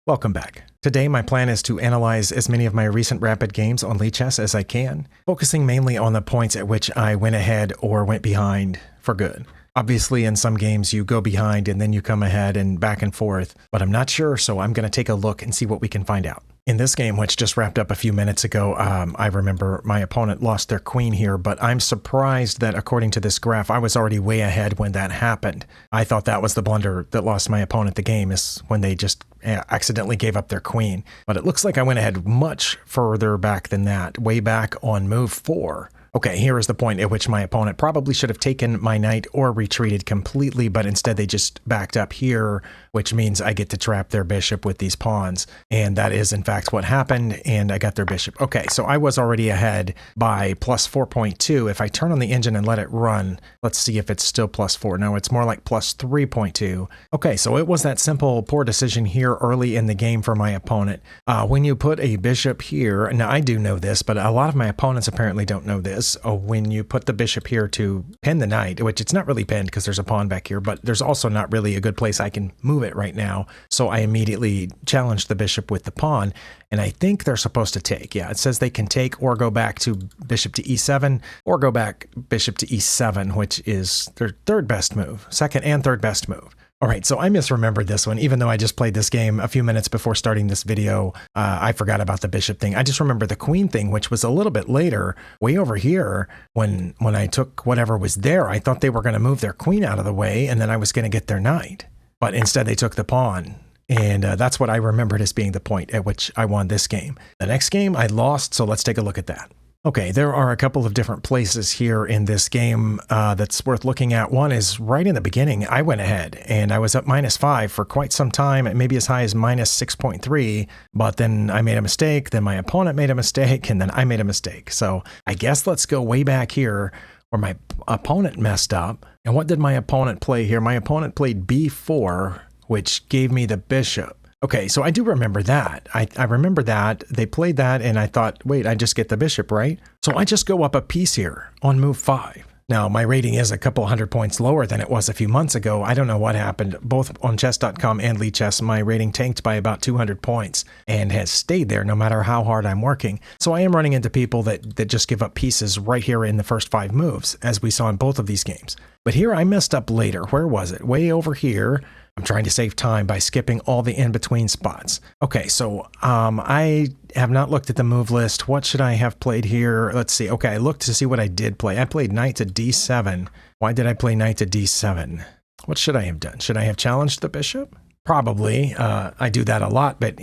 Welcome back. Today my plan is to analyze as many of my recent rapid games on Lichess as I can, focusing mainly on the points at which I went ahead or went behind for good. Obviously in some games you go behind and then you come ahead and back and forth, but I'm not sure, so I'm going to take a look and see what we can find out. In this game, which just wrapped up a few minutes ago, I remember my opponent lost their queen here, but I'm surprised that according to this graph, I was already way ahead when that happened. I thought that was the blunder that lost my opponent the game, is when they just accidentally gave up their queen. But it looks like I went ahead much further back than that, way back on move 4. Okay, here is the point at which my opponent probably should have taken my knight or retreated completely, but instead they just backed up here, which means I get to trap their bishop with these pawns. And that is in fact what happened, and I got their bishop. Okay, so I was already ahead by plus 4.2. If I turn on the engine and let it run, let's see if it's still plus 4. No, it's more like plus 3.2. Okay, so it was that simple poor decision here early in the game for my opponent. When you put a bishop here, now I do know this, but a lot of my opponents apparently don't know this. When you put the bishop here to pin the knight, which it's not really pinned because there's a pawn back here, but there's also not really a good place I can move it right now. So I immediately challenged the bishop with the pawn, and I think they're supposed to take. Yeah, it says they can take or go back to bishop to e7 or go back bishop to e7, which is their third best move, second and third best move. All right, so I misremembered this one. Even though I just played this game a few minutes before starting this video, I forgot about the bishop thing. I just remember the queen thing, which was a little bit later, way over here, when I took whatever was there. I thought they were going to move their queen out of the way, and then I was going to get their knight. But instead, they took the pawn. And that's what I remembered as being the point at which I won this game. The next game, I lost, so let's take a look at that. Okay, there are a couple of different places here in this game that's worth looking at. One is right in the beginning, I went ahead and I was up -5 for quite some time, maybe as high as -6.3, but then I made a mistake, then my opponent made a mistake, and then I made a mistake. So I guess let's go way back here where my opponent messed up. And what did my opponent play here? My opponent played b4, which gave me the bishop. Okay, so I do remember that. I remember that. They played that, and I thought, wait, I just get the bishop, right? So I just go up a piece here on move 5. Now, my rating is a couple hundred points lower than it was a few months ago. I don't know what happened. Both on chess.com and Lichess, my rating tanked by about 200 points and has stayed there no matter how hard I'm working. So I am running into people that just give up pieces right here in the first 5 moves, as we saw in both of these games. But here I messed up later. Where was it? Way over here. I'm trying to save time by skipping all the in-between spots. Okay, so I have not looked at the move list. What should I have played here? Let's see. Okay, I looked to see what I did play. I played knight to d7. Why did I play knight to d7? What should I have done? Should I have challenged the bishop? Probably. I do that a lot, but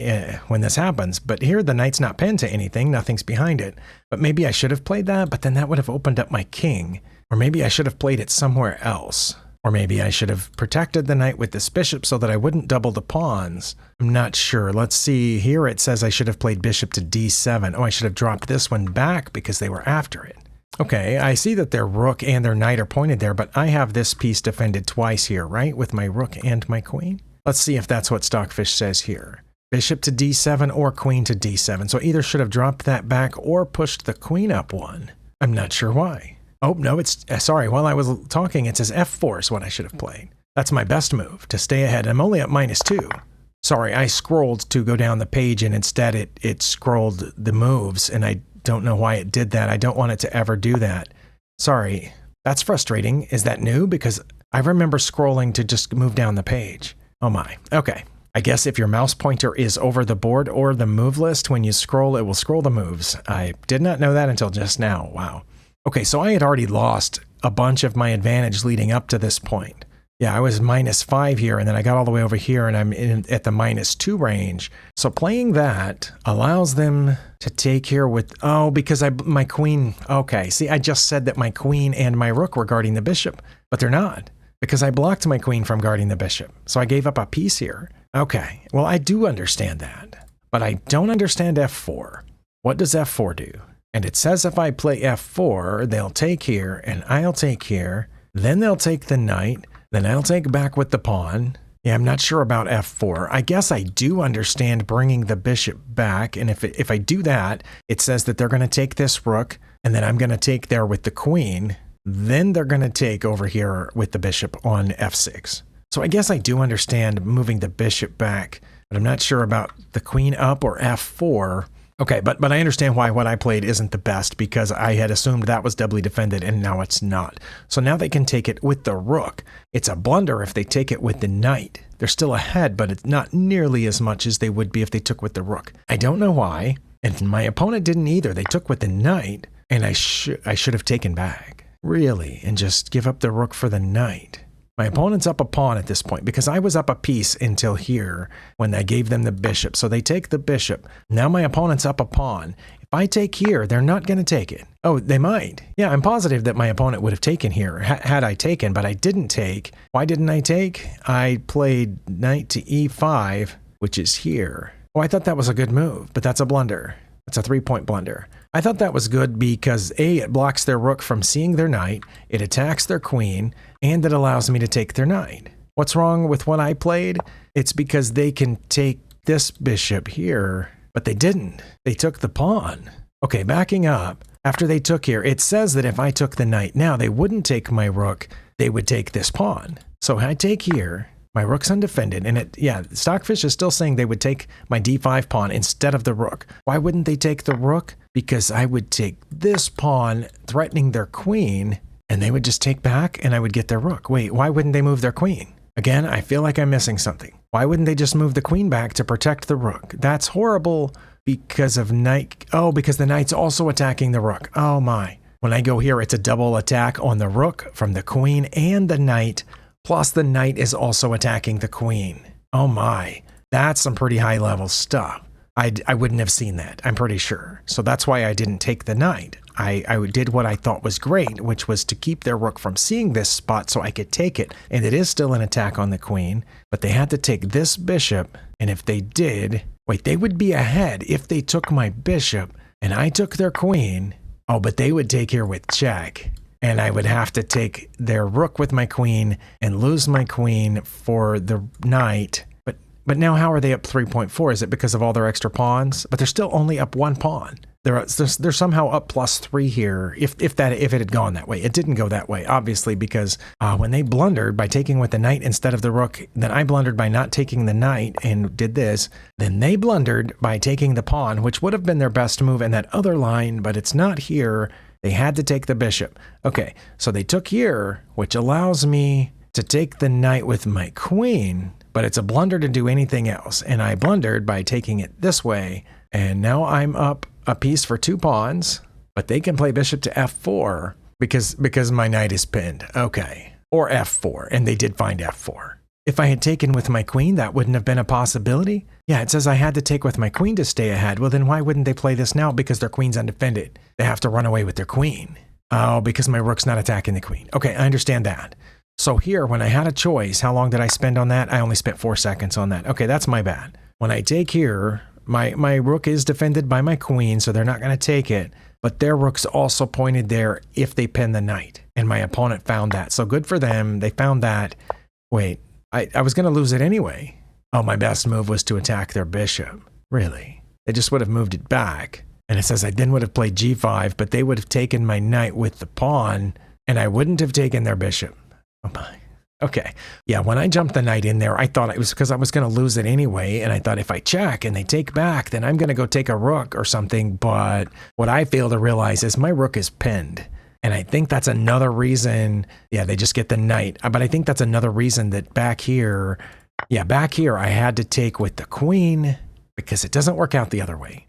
when this happens. But here the knight's not pinned to anything. Nothing's behind it. But maybe I should have played that, but then that would have opened up my king. Or maybe I should have played it somewhere else. Or maybe I should have protected the knight with this bishop so that I wouldn't double the pawns. I'm not sure. Let's see. Here it says I should have played bishop to d7. Oh, I should have dropped this one back because they were after it. Okay, I see that their rook and their knight are pointed there, but I have this piece defended twice here, right? With my rook and my queen. Let's see if that's what Stockfish says here. Bishop to d7 or queen to d7. So either should have dropped that back or pushed the queen up one. I'm not sure why. Oh, no, it's, sorry, while I was talking, it says f4 is what I should have played. That's my best move, to stay ahead. I'm only at -2. Sorry, I scrolled to go down the page, and instead it scrolled the moves, and I don't know why it did that. I don't want it to ever do that. Sorry, that's frustrating. Is that new? Because I remember scrolling to just move down the page. Oh my, okay. I guess if your mouse pointer is over the board or the move list, when you scroll, it will scroll the moves. I did not know that until just now. Wow. Okay, so I had already lost a bunch of my advantage leading up to this point. Yeah, I was -5 here, and then I got all the way over here, and I'm at the -2 range. So playing that allows them to take here with, oh, because my queen, okay. See, I just said that my queen and my rook were guarding the bishop, but they're not, because I blocked my queen from guarding the bishop. So I gave up a piece here. Okay, well, I do understand that, but I don't understand f4. What does f4 do? And it says if I play f4, they'll take here, and I'll take here. Then they'll take the knight. Then I'll take back with the pawn. Yeah, I'm not sure about f4. I guess I do understand bringing the bishop back. And if I do that, it says that they're going to take this rook, and then I'm going to take there with the queen. Then they're going to take over here with the bishop on f6. So I guess I do understand moving the bishop back. but I'm not sure about the queen up or f4. Okay, but I understand why what I played isn't the best, because I had assumed that was doubly defended and now it's not. So now they can take it with the rook. It's a blunder if they take it with the knight. They're still ahead, but it's not nearly as much as they would be if they took with the rook. I don't know why, and my opponent didn't either. They took with the knight, and I should have taken back. Really, and just give up the rook for the knight. My opponent's up a pawn at this point because I was up a piece until here when I gave them the bishop. So they take the bishop. Now my opponent's up a pawn. If I take here, they're not going to take it. Oh, they might. Yeah, I'm positive that my opponent would have taken here had I taken, but I didn't take. Why didn't I take? I played knight to e5, which is here. Oh, I thought that was a good move, but that's a blunder. That's a 3-point blunder. I thought that was good because A, it blocks their rook from seeing their knight, it attacks their queen, and it allows me to take their knight. What's wrong with what I played? It's because they can take this bishop here, but they didn't. They took the pawn. Okay, backing up. After they took here, it says that if I took the knight now, they wouldn't take my rook, they would take this pawn. So I take here. My rook's undefended, and Stockfish is still saying they would take my d5 pawn instead of the rook. Why wouldn't they take the rook? Because I would take this pawn, threatening their queen, and they would just take back, and I would get their rook. Wait, why wouldn't they move their queen? Again, I feel like I'm missing something. Why wouldn't they just move the queen back to protect the rook? That's horrible because of knight. Oh, because the knight's also attacking the rook. Oh my. When I go here, it's a double attack on the rook from the queen and the knight. Plus the knight is also attacking the queen. Oh my, that's some pretty high level stuff. I wouldn't have seen that, I'm pretty sure. So that's why I didn't take the knight. I did what I thought was great, which was to keep their rook from seeing this spot so I could take it. And it is still an attack on the queen, but they had to take this bishop. And if they did, wait, they would be ahead if they took my bishop and I took their queen. Oh, but they would take here with check. And I would have to take their rook with my queen and lose my queen for the knight. But now how are they up 3.4? Is it because of all their extra pawns? But they're still only up 1 pawn. They're somehow up +3 here, if it had gone that way. It didn't go that way, obviously, because when they blundered by taking with the knight instead of the rook, then I blundered by not taking the knight and did this. Then they blundered by taking the pawn, which would have been their best move in that other line, but it's not here. They had to take the bishop. Okay, so they took here, which allows me to take the knight with my queen, but it's a blunder to do anything else. And I blundered by taking it this way. And now I'm up a piece for 2 pawns, but they can play bishop to f4 because my knight is pinned. Okay, or f4, and they did find f4. If I had taken with my queen, that wouldn't have been a possibility. Yeah, it says I had to take with my queen to stay ahead. Well, then why wouldn't they play this now? Because their queen's undefended. They have to run away with their queen. Oh, because my rook's not attacking the queen. Okay, I understand that. So here, when I had a choice, how long did I spend on that? I only spent 4 seconds on that. Okay, that's my bad. When I take here, my rook is defended by my queen, so they're not going to take it. But their rook's also pointed there if they pin the knight. And my opponent found that. So good for them. They found that. Wait, I was going to lose it anyway. Oh, my best move was to attack their bishop. Really? They just would have moved it back. And it says I then would have played g5, but they would have taken my knight with the pawn, and I wouldn't have taken their bishop. Oh my. Okay. Yeah, when I jumped the knight in there, I thought it was because I was going to lose it anyway. And I thought if I check and they take back, then I'm going to go take a rook or something. But what I fail to realize is my rook is pinned. And I think that's another reason. Yeah, they just get the knight. But I think that's another reason that back here I had to take with the queen because it doesn't work out the other way.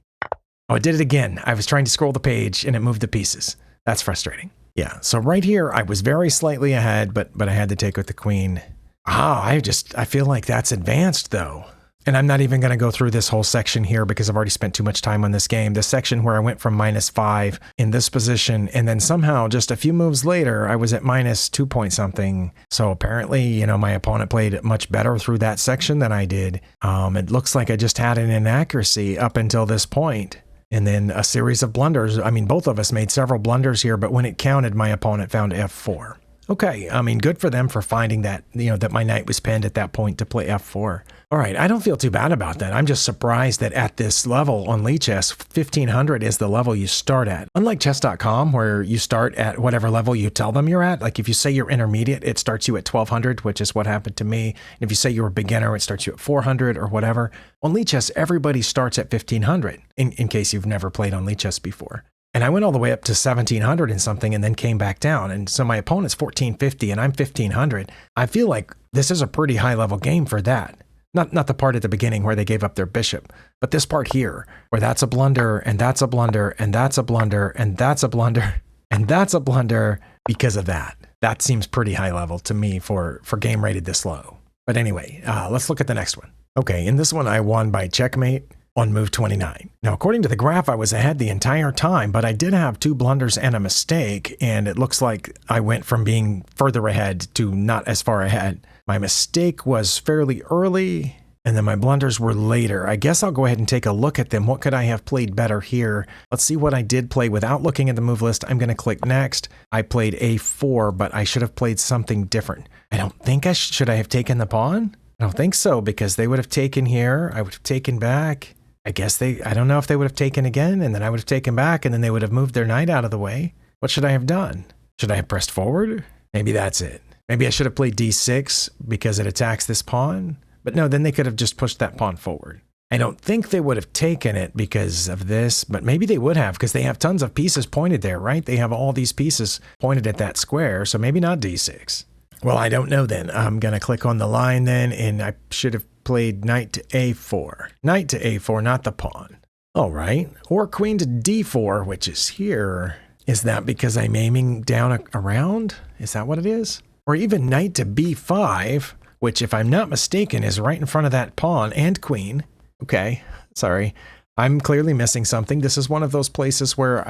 Oh, it did it again. I was trying to scroll the page and it moved the pieces. That's frustrating. Yeah, so right here, I was very slightly ahead, but I had to take with the queen. I feel like that's advanced, though. And I'm not even going to go through this whole section here because I've already spent too much time on this game. This section where I went from -5 in this position, and then somehow just a few moves later, I was at -2 point something. So apparently, my opponent played much better through that section than I did. It looks like I just had an inaccuracy up until this point. And then a series of blunders. I mean, both of us made several blunders here, but when it counted, my opponent found f4. Okay, I mean, good for them for finding that, that my knight was pinned at that point to play f4. All right, I don't feel too bad about that. I'm just surprised that at this level on Lichess, 1500 is the level you start at. Unlike chess.com, where you start at whatever level you tell them you're at, like if you say you're intermediate, it starts you at 1200, which is what happened to me. And if you say you're a beginner, it starts you at 400 or whatever. On Lichess, everybody starts at 1500, in case you've never played on Lichess before. And I went all the way up to 1700 and something and then came back down. And so my opponent's 1450 and I'm 1500. I feel like this is a pretty high level game for that. Not the part at the beginning where they gave up their bishop, but this part here where that's a blunder and that's a blunder and that's a blunder and that's a blunder and that's a blunder because of that. That seems pretty high level to me for game rated this low. But anyway, let's look at the next one. Okay, in this one I won by checkmate on move 29. Now, according to the graph, I was ahead the entire time, but I did have 2 blunders and a mistake, and it looks like I went from being further ahead to not as far ahead. My mistake was fairly early, and then my blunders were later. I guess I'll go ahead and take a look at them. What could I have played better here? Let's see what I did play without looking at the move list. I'm going to click next. I played a4, but I should have played something different. I don't think should I have taken the pawn? I don't think so, because they would have taken here. I would have taken back. I guess I don't know if they would have taken again, and then I would have taken back, and then they would have moved their knight out of the way. What should I have done? Should I have pressed forward? Maybe that's it. Maybe I should have played d6 because it attacks this pawn. But no, then they could have just pushed that pawn forward. I don't think they would have taken it because of this, but maybe they would have because they have tons of pieces pointed there, right? They have all these pieces pointed at that square, so maybe not d6. Well, I don't know then. I'm going to click on the line then, and I should have played knight to a4. Knight to a4, not the pawn. All right. Or queen to d4, which is here. Is that because I'm aiming down around? Is that what it is? Or even knight to b5, which, if I'm not mistaken, is right in front of that pawn and queen. Okay, sorry. I'm clearly missing something. This is one of those places where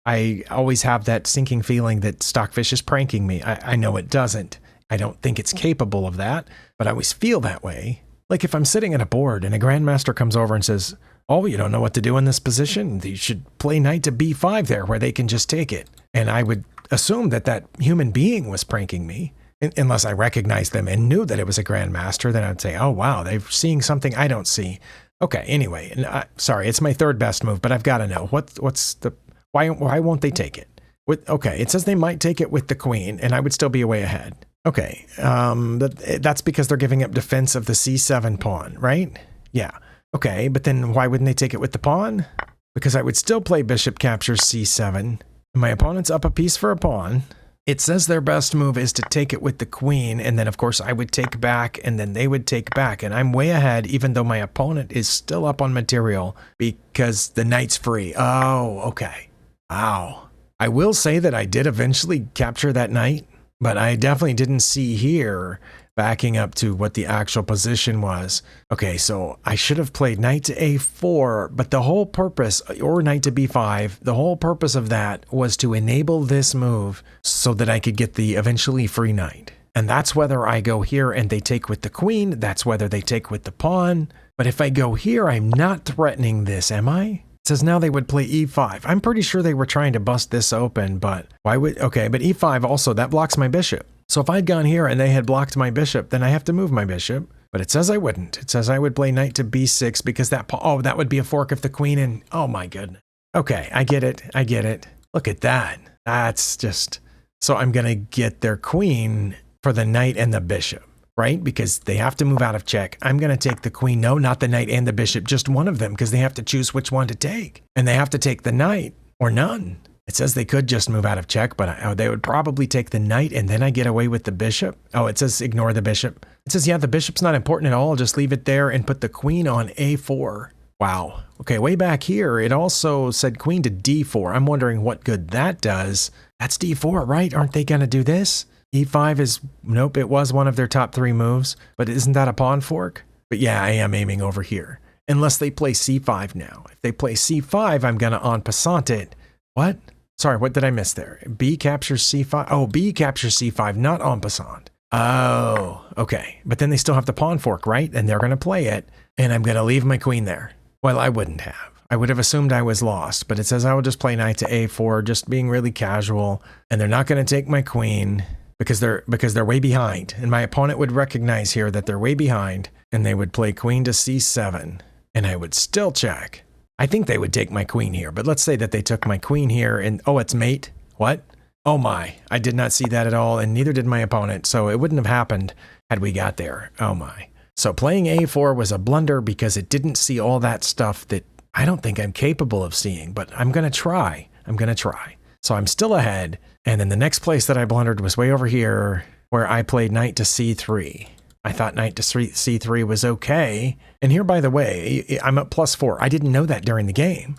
I always have that sinking feeling that Stockfish is pranking me. I know it doesn't. I don't think it's capable of that, but I always feel that way. Like if I'm sitting at a board and a grandmaster comes over and says, oh, you don't know what to do in this position? You should play knight to b5 there where they can just take it. And I would assume that that human being was pranking me, unless I recognized them and knew that it was a grandmaster. Then I'd say, oh, wow, they're seeing something I don't see. Okay, anyway, and sorry, it's my third best move, but I've got to know why won't they take it? Okay, it says they might take it with the queen, and I would still be way ahead. Okay, that's because they're giving up defense of the c7 pawn, right? Yeah. Okay, but then why wouldn't they take it with the pawn? Because I would still play bishop captures c7. My opponent's up a piece for a pawn. It says their best move is to take it with the queen, and then of course I would take back, and then they would take back, and I'm way ahead even though my opponent is still up on material because the knight's free. Oh, okay. Wow. I will say that I did eventually capture that knight, but I definitely didn't see here backing up to what the actual position was. Okay, so I should have played knight to a4, but the whole purpose, or knight to b5, the whole purpose of that was to enable this move so that I could get the eventually free knight. And that's whether I go here and they take with the queen, that's whether they take with the pawn. But if I go here, I'm not threatening this, am I? It says now they would play e5. I'm pretty sure they were trying to bust this open, but why would, okay, but e5 also, that blocks my bishop. So if I'd gone here and they had blocked my bishop, then I have to move my bishop. But it says I wouldn't. It says I would play knight to b6 because that would be a fork of the queen and, oh my goodness. Okay, I get it. I get it. Look at that. That's just, so I'm going to get their queen for the knight and the bishop, right? Because they have to move out of check. I'm going to take the queen. No, not the knight and the bishop, just one of them because they have to choose which one to take. And they have to take the knight or none. It says they could just move out of check, but they would probably take the knight and then I get away with the bishop. Oh, it says ignore the bishop. It says, yeah, the bishop's not important at all. Just leave it there and put the queen on a4. Wow. Okay, way back here, it also said queen to d4. I'm wondering what good that does. That's d4, right? Aren't they going to do this? e5 is, nope, it was one of their top 3 moves, but isn't that a pawn fork? But yeah, I am aiming over here. Unless they play c5 now. If they play c5, I'm going to en passant it. What? Sorry, what did I miss there? B captures c5. Oh, B captures c5, not en passant. Oh, okay. But then they still have the pawn fork, right? And they're going to play it. And I'm going to leave my queen there. Well, I wouldn't have. I would have assumed I was lost. But it says I will just play knight to a4, just being really casual. And they're not going to take my queen. because they're way behind. And my opponent would recognize here that they're way behind, and they would play queen to c7, and I would still check. I think they would take my queen here, but let's say that they took my queen here and, oh, it's mate. What? Oh my, I did not see that at all, and neither did my opponent, so it wouldn't have happened had we got there. Oh my. So playing a4 was a blunder because it didn't see all that stuff that I don't think I'm capable of seeing, but I'm going to try. So I'm still ahead, and then the next place that I blundered was way over here, where I played knight to c3. I thought knight to c3 was okay, and here, by the way, I'm up +4. I didn't know that during the game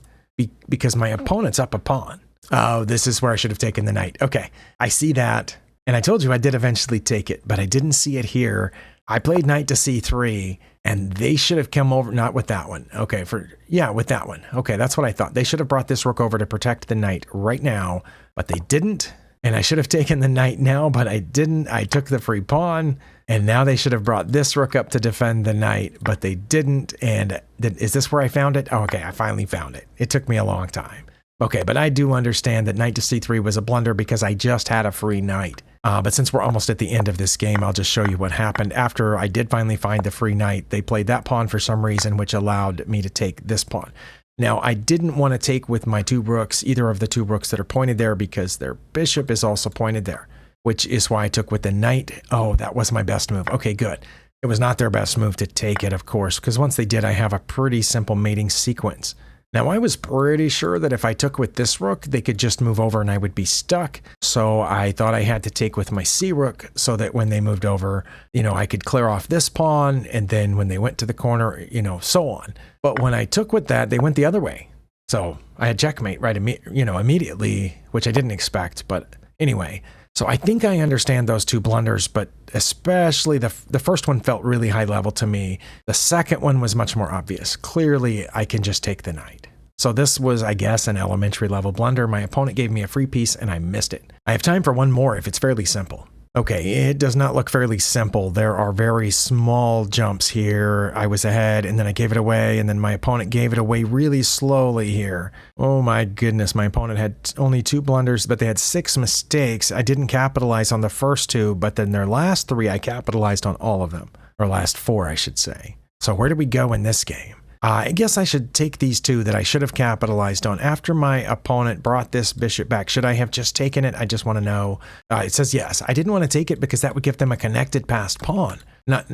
because my opponent's up a pawn. Oh, this is where I should have taken the knight. Okay, I see that. And I told you I did eventually take it, but I didn't see it here. I played knight to c3, and they should have come over, not with that one. Okay, with that one. Okay, that's what I thought. They should have brought this rook over to protect the knight right now, but they didn't. And I should have taken the knight now, but I didn't. I took the free pawn, and now they should have brought this rook up to defend the knight, but they didn't. And is this where I found it? Oh, okay, I finally found it. It took me a long time. Okay, but I do understand that knight to c3 was a blunder because I just had a free knight. But since we're almost at the end of this game, I'll just show you what happened. After I did finally find the free knight, they played that pawn for some reason, which allowed me to take this pawn. Now, I didn't want to take with my two rooks, either of the two rooks that are pointed there, because their bishop is also pointed there, which is why I took with the knight. Oh, that was my best move. Okay, good. It was not their best move to take it, of course, because once they did, I have a pretty simple mating sequence. Now, I was pretty sure that if I took with this rook, they could just move over and I would be stuck. So I thought I had to take with my c rook so that when they moved over, I could clear off this pawn. And then when they went to the corner, so on. But when I took with that, they went the other way. So I had checkmate right immediately, which I didn't expect. But anyway, so I think I understand those two blunders, but especially the first one felt really high level to me. The second one was much more obvious. Clearly, I can just take the knight. So this was, I guess, an elementary level blunder. My opponent gave me a free piece and I missed it. I have time for one more if it's fairly simple. Okay, it does not look fairly simple. There are very small jumps here. I was ahead and then I gave it away, and then my opponent gave it away really slowly here. Oh my goodness, my opponent had only 2 blunders, but they had 6 mistakes. I didn't capitalize on the first 2, but then their last 3, I capitalized on all of them. Or last 4, I should say. So where do we go in this game? I guess I should take these 2 that I should have capitalized on. After my opponent brought this bishop back, should I have just taken it? I just want to know. It says yes. I didn't want to take it because that would give them a connected passed pawn. Not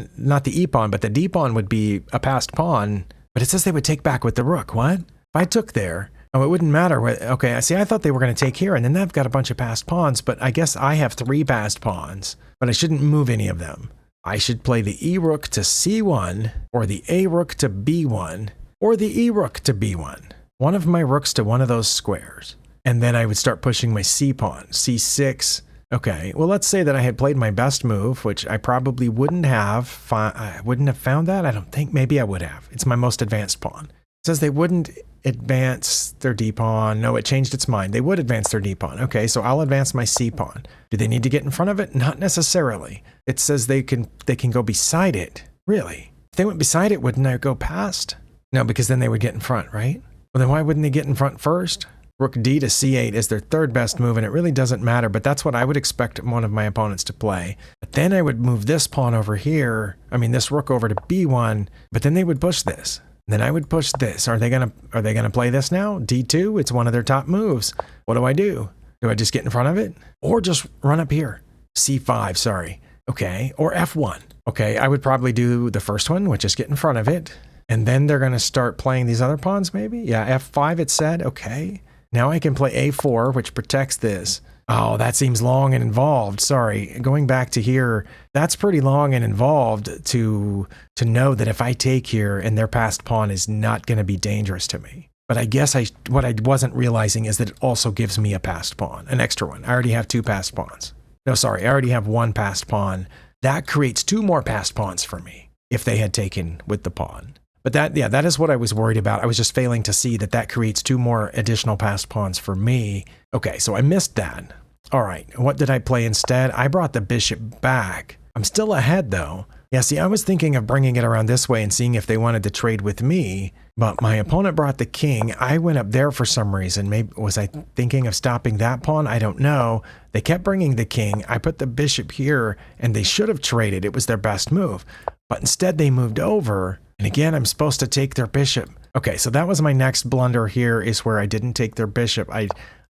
the e-pawn, but the d-pawn would be a passed pawn. But it says they would take back with the rook. What? If I took there, oh, it wouldn't matter. Okay, see, I thought they were going to take here, and then they've got a bunch of passed pawns, but I guess I have 3 passed pawns, but I shouldn't move any of them. I should play the e-rook to c1, or the a-rook to b1, or the e-rook to b1. One of my rooks to one of those squares. And then I would start pushing my c-pawn, c6. Okay, well, let's say that I had played my best move, which I probably wouldn't have. I wouldn't have found that? I don't think. Maybe I would have. It's my most advanced pawn. It says they wouldn't advance their d-pawn. No, it changed its mind. They would advance their d-pawn. Okay, so I'll advance my c-pawn. Do they need to get in front of it? Not necessarily. It says they can go beside it. Really? If they went beside it, wouldn't I go past? No, because then they would get in front, right? Well, then why wouldn't they get in front first? Rook d to c8 is their 3rd best move, and it really doesn't matter, but that's what I would expect one of my opponents to play. But then I would move this pawn over here, this rook over to b1, but then they would push this. Then I would push this. Are they gonna play this now? d2, it's one of their top moves. What do? Do I just get in front of it? Or just run up here? c5, sorry. Okay, or f1. Okay, I would probably do the first one, which is get in front of it. And then they're going to start playing these other pawns, maybe? Yeah, f5 it said. Okay. Now I can play a4, which protects this. Oh, that seems long and involved. Sorry. Going back to here, that's pretty long and involved to know that if I take here and their passed pawn is not going to be dangerous to me. But I guess what I wasn't realizing is that it also gives me a passed pawn, an extra one. I already have 2 passed pawns. No, sorry. I already have 1 passed pawn. That creates 2 more passed pawns for me if they had taken with the pawn. But that is what I was worried about. I was just failing to see that creates 2 more additional passed pawns for me. Okay, so I missed that. All right, what did I play instead? I brought the bishop back. I'm still ahead though. Yeah, see, I was thinking of bringing it around this way and seeing if they wanted to trade with me, but my opponent brought the king. I went up there for some reason. Maybe was I thinking of stopping that pawn? I don't know. They kept bringing the king. I put the bishop here, and they should have traded. It was their best move. But instead, they moved over, and again, I'm supposed to take their bishop. Okay, so that was my next blunder here, is where I didn't take their bishop. I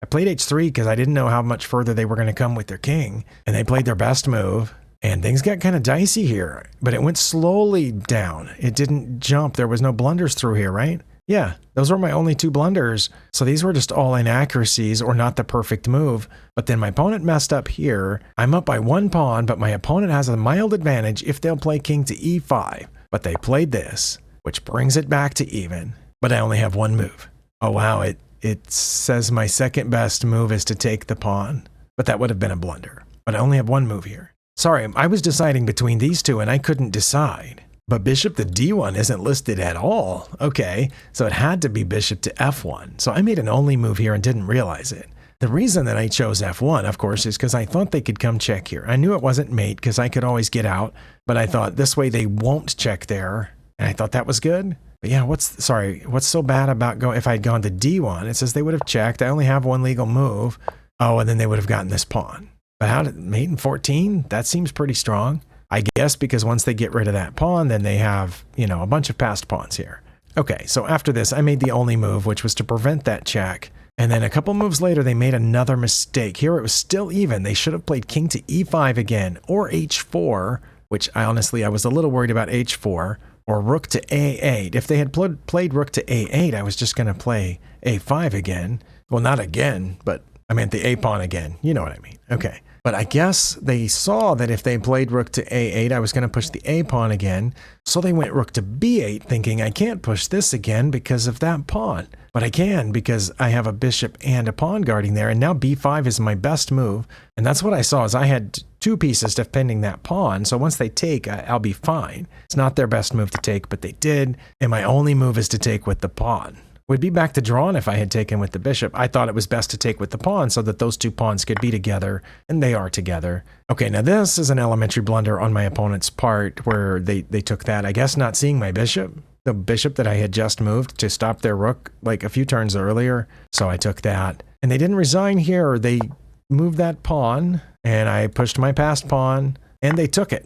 played h3 because I didn't know how much further they were going to come with their king, and they played their best move. And things got kind of dicey here, but it went slowly down. It didn't jump. There was no blunders through here, right? Yeah, those were my only 2 blunders. So these were just all inaccuracies or not the perfect move. But then my opponent messed up here. I'm up by 1 pawn, but my opponent has a mild advantage if they'll play king to e5. But they played this, which brings it back to even. But I only have 1 move. Oh, wow. It says my second best move is to take the pawn, but that would have been a blunder. But I only have 1 move here. Sorry, I was deciding between these 2 and I couldn't decide. But bishop to d1 isn't listed at all. Okay, so it had to be bishop to f1. So I made an only move here and didn't realize it. The reason that I chose f1, of course, is because I thought they could come check here. I knew it wasn't mate because I could always get out, but I thought this way they won't check there. And I thought that was good. But yeah, what's so bad about going, if I had gone to d1, it says they would have checked. I only have 1 legal move. Oh, and then they would have gotten this pawn. But how did mate in 14? That seems pretty strong. I guess because once they get rid of that pawn, then they have, you know, a bunch of passed pawns here. Okay, so after this, I made the only move, which was to prevent that check. And then a couple moves later, they made another mistake. Here it was still even. They should have played king to e5 again, or h4, which I was a little worried about h4, or rook to a8. If they had played rook to a8, I was just going to play a5 again. Well, not again, but I meant the a pawn again. You know what I mean. Okay. But I guess they saw that if they played rook to a8, I was going to push the a pawn again. So they went rook to b8, thinking I can't push this again because of that pawn. But I can because I have a bishop and a pawn guarding there. And now b5 is my best move. And that's what I saw, is I had 2 pieces defending that pawn. So once they take, I'll be fine. It's not their best move to take, but they did. And my only move is to take with the pawn. Would be back to drawn if I had taken with the bishop. I thought it was best to take with the pawn so that those 2 pawns could be together, and they are together. Okay, now this is an elementary blunder on my opponent's part where they took that, I guess not seeing my bishop, the bishop that I had just moved to stop their rook like a few turns earlier. So I took that. And they didn't resign here. They moved that pawn, and I pushed my passed pawn, and they took it.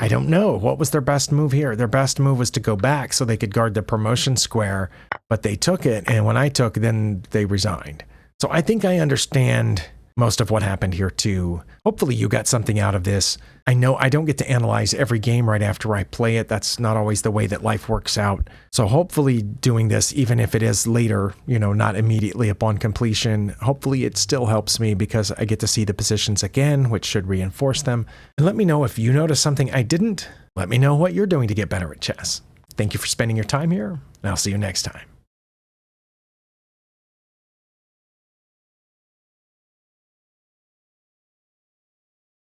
I don't know. What was their best move here? Their best move was to go back so they could guard the promotion square, but they took it, and when I took, then they resigned. So I think I understand most of what happened here too. Hopefully you got something out of this. I know I don't get to analyze every game right after I play it. That's not always the way that life works out. So hopefully doing this, even if it is later, you know, not immediately upon completion, hopefully it still helps me because I get to see the positions again, which should reinforce them. And let me know if you noticed something I didn't. Let me know what you're doing to get better at chess. Thank you for spending your time here, and I'll see you next time.